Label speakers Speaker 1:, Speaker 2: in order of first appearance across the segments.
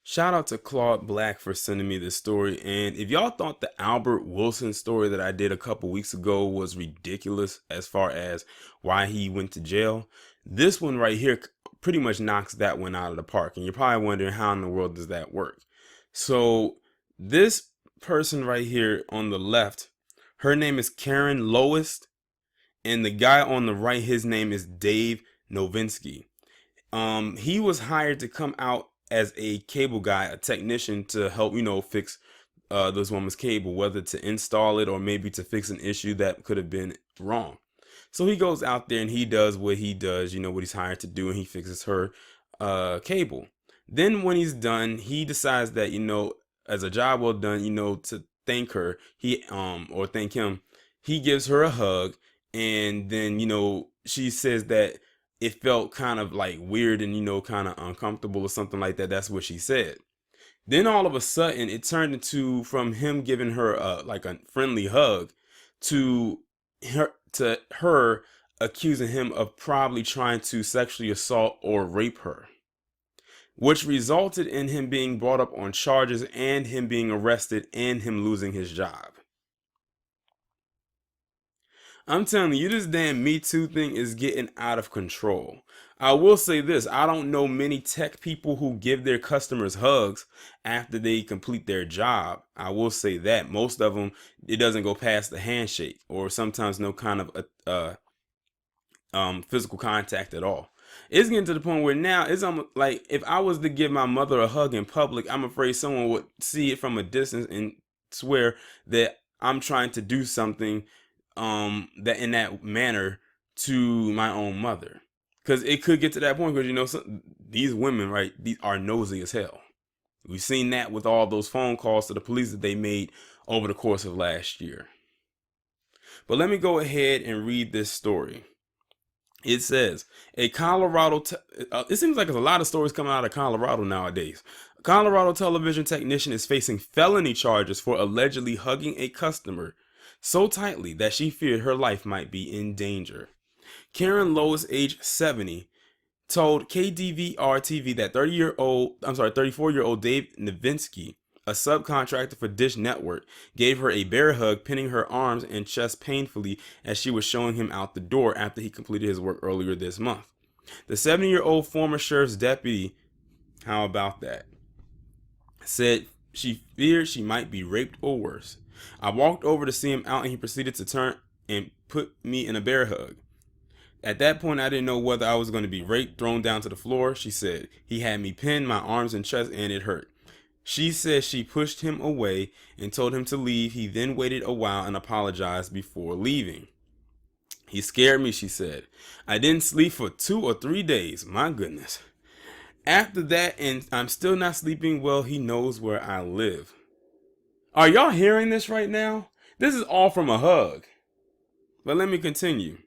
Speaker 1: Shout out to Claude Black for sending me this story. And if y'all thought the Albert Wilson story that I did a couple weeks ago was ridiculous as far as why he went to jail, this one right here pretty much knocks that one out of the park. And you're probably wondering, how in the world does that work? So this person right here on the left, her name is Karen Lowest, and the guy on the right, his name is Dave Novinsky. He was hired to come out as a cable guy, a technician to help, fix this woman's cable, whether to install it or maybe to fix an issue that could have been wrong. So he goes out there and he does what he does, what he's hired to do, and he fixes her cable. Then when he's done, he decides that, as a job well done, to thank her, or thank him, he gives her a hug, and then, she says that it felt kind of like weird and, kind of uncomfortable or something like that. That's what she said. Then all of a sudden it turned into, from him giving her like a friendly hug, to her accusing him of probably trying to sexually assault or rape her, which resulted in him being brought up on charges and him being arrested and him losing his job. I'm telling you, this damn Me Too thing is getting out of control. I will say this, I don't know many tech people who give their customers hugs after they complete their job. I will say that most of them, it doesn't go past the handshake or sometimes no kind of physical contact at all. It's getting to the point where now it's almost like if I was to give my mother a hug in public, I'm afraid someone would see it from a distance and swear that I'm trying to do something that in that manner to my own mother, because it could get to that point, because these women, right, these are nosy as hell. We've seen that with all those phone calls to the police that they made over the course of last year. But let me go ahead and read this story. It says a Colorado it seems like there's a lot of stories coming out of Colorado nowadays. A Colorado television technician is facing felony charges for allegedly hugging a customer so tightly that she feared her life might be in danger. Karen Lois, age 70, told KDVR TV that 34-year-old Dave Novinsky, a subcontractor for Dish Network, gave her a bear hug, pinning her arms and chest painfully as she was showing him out the door after he completed his work earlier this month. The 70-year-old former sheriff's deputy, how about that, said she feared she might be raped or worse. I walked over to see him out and he proceeded to turn and put me in a bear hug. At that point, I didn't know whether I was going to be raped, thrown down to the floor, she said. He had me pinned, my arms and chest, and it hurt. She says she pushed him away and told him to leave. He then waited a while and apologized before leaving. He scared me, she said. I didn't sleep for 2 or 3 days. My goodness. After that, and I'm still not sleeping well, he knows where I live. Are y'all hearing this right now? This is all from a hug. But let me continue.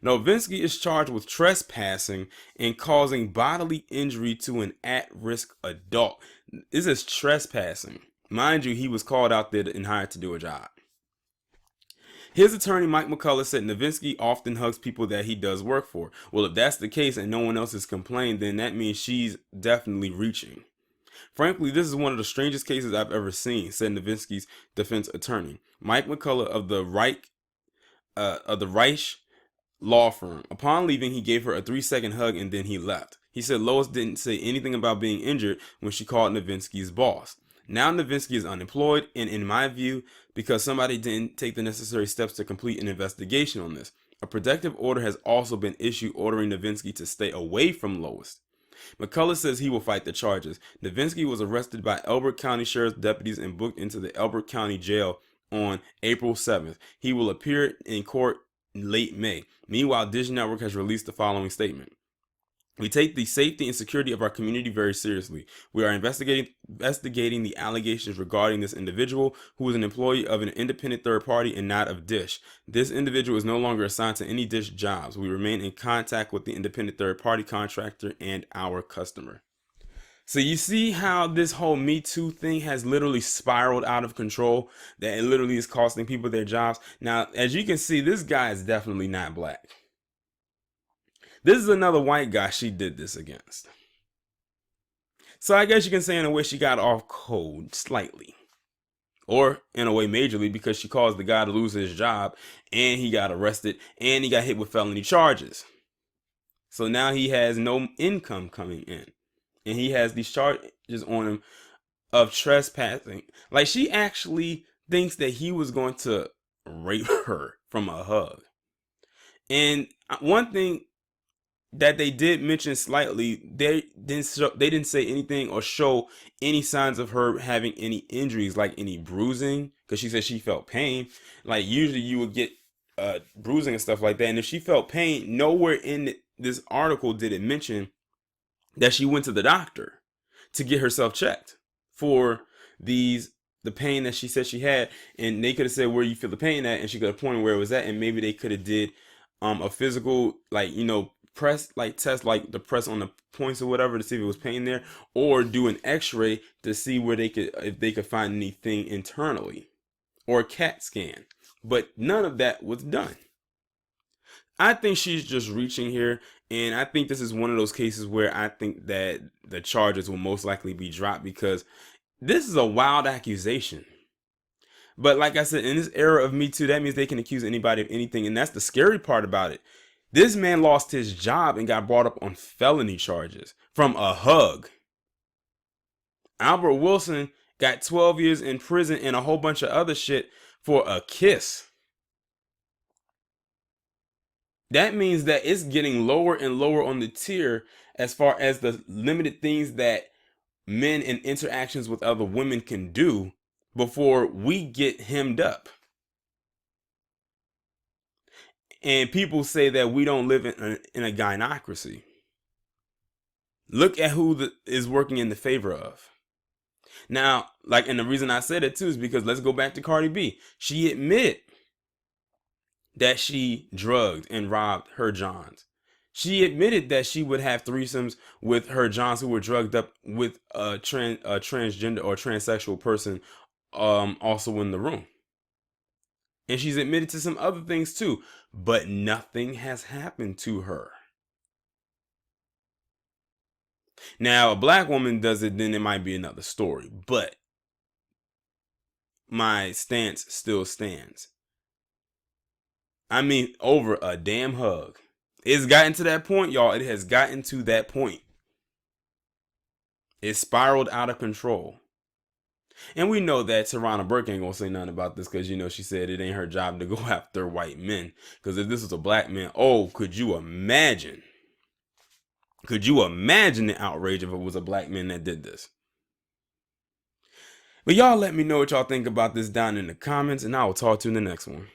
Speaker 1: Novinsky is charged with trespassing and causing bodily injury to an at-risk adult. This is trespassing. Mind you, he was called out there and hired to do a job. His attorney, Mike McCullough, said Novinsky often hugs people that he does work for. Well, if that's the case and no one else has complained, then that means she's definitely reaching. Frankly, this is one of the strangest cases I've ever seen, said Novinsky's defense attorney, Mike McCullough of the Reich law firm. Upon leaving, he gave her a 3-second hug and then he left. He said Lois didn't say anything about being injured when she called Novinsky's boss. Now Novinsky is unemployed, and in my view, because somebody didn't take the necessary steps to complete an investigation on this. A protective order has also been issued ordering Novinsky to stay away from Lois. McCullough says he will fight the charges. Novinsky was arrested by Elbert County Sheriff's deputies and booked into the Elbert County Jail on April 7th. He will appear in court in late May. Meanwhile, Dish Network has released the following statement. We take the safety and security of our community very seriously. We are investigating the allegations regarding this individual, who is an employee of an independent third party and not of Dish. This individual is no longer assigned to any Dish jobs. We remain in contact with the independent third party contractor and our customer. So you see how this whole Me Too thing has literally spiraled out of control, that it literally is costing people their jobs. Now, as you can see, this guy is definitely not black. This is another white guy she did this against. So I guess you can say in a way she got off cold slightly. Or in a way majorly, because she caused the guy to lose his job and he got arrested and he got hit with felony charges. So now he has no income coming in. And he has these charges on him of trespassing. Like, she actually thinks that he was going to rape her from a hug. And one thing that they did mention slightly, they didn't say anything or show any signs of her having any injuries, like any bruising, because she said she felt pain. Like, usually you would get bruising and stuff like that. And if she felt pain, nowhere in this article did it mention that she went to the doctor to get herself checked for the pain that she said she had. And they could have said where you feel the pain at, and she could have pointed where it was at, and maybe they could have did a physical, like, press, like, test, like the press on the points or whatever to see if it was pain there, or do an x-ray to see where if they could find anything internally, or a CAT scan. But none of that was done. I think she's just reaching here, and I think this is one of those cases where I think that the charges will most likely be dropped, because this is a wild accusation. But like I said, in this era of Me Too, that means they can accuse anybody of anything, and that's the scary part about it. This man lost his job and got brought up on felony charges from a hug. Albert Wilson got 12 years in prison and a whole bunch of other shit for a kiss. That means that it's getting lower and lower on the tier as far as the limited things that men in interactions with other women can do before we get hemmed up. And people say that we don't live in a gynocracy. Look at who is working in the favor of. Now, like, and the reason I said it too is because let's go back to Cardi B. She admitted that she drugged and robbed her Johns. She admitted that she would have threesomes with her Johns who were drugged up with a transgender or transsexual person also in the room. And she's admitted to some other things too, but nothing has happened to her. Now, a black woman does it, then it might be another story, but my stance still stands. I mean, over a damn hug. It's gotten to that point, y'all. It has gotten to that point. It spiraled out of control. And we know that Tarana Burke ain't gonna say nothing about this, because she said it ain't her job to go after white men. Because if this was a black man, could you imagine? Could you imagine the outrage if it was a black man that did this? But y'all let me know what y'all think about this down in the comments, and I will talk to you in the next one.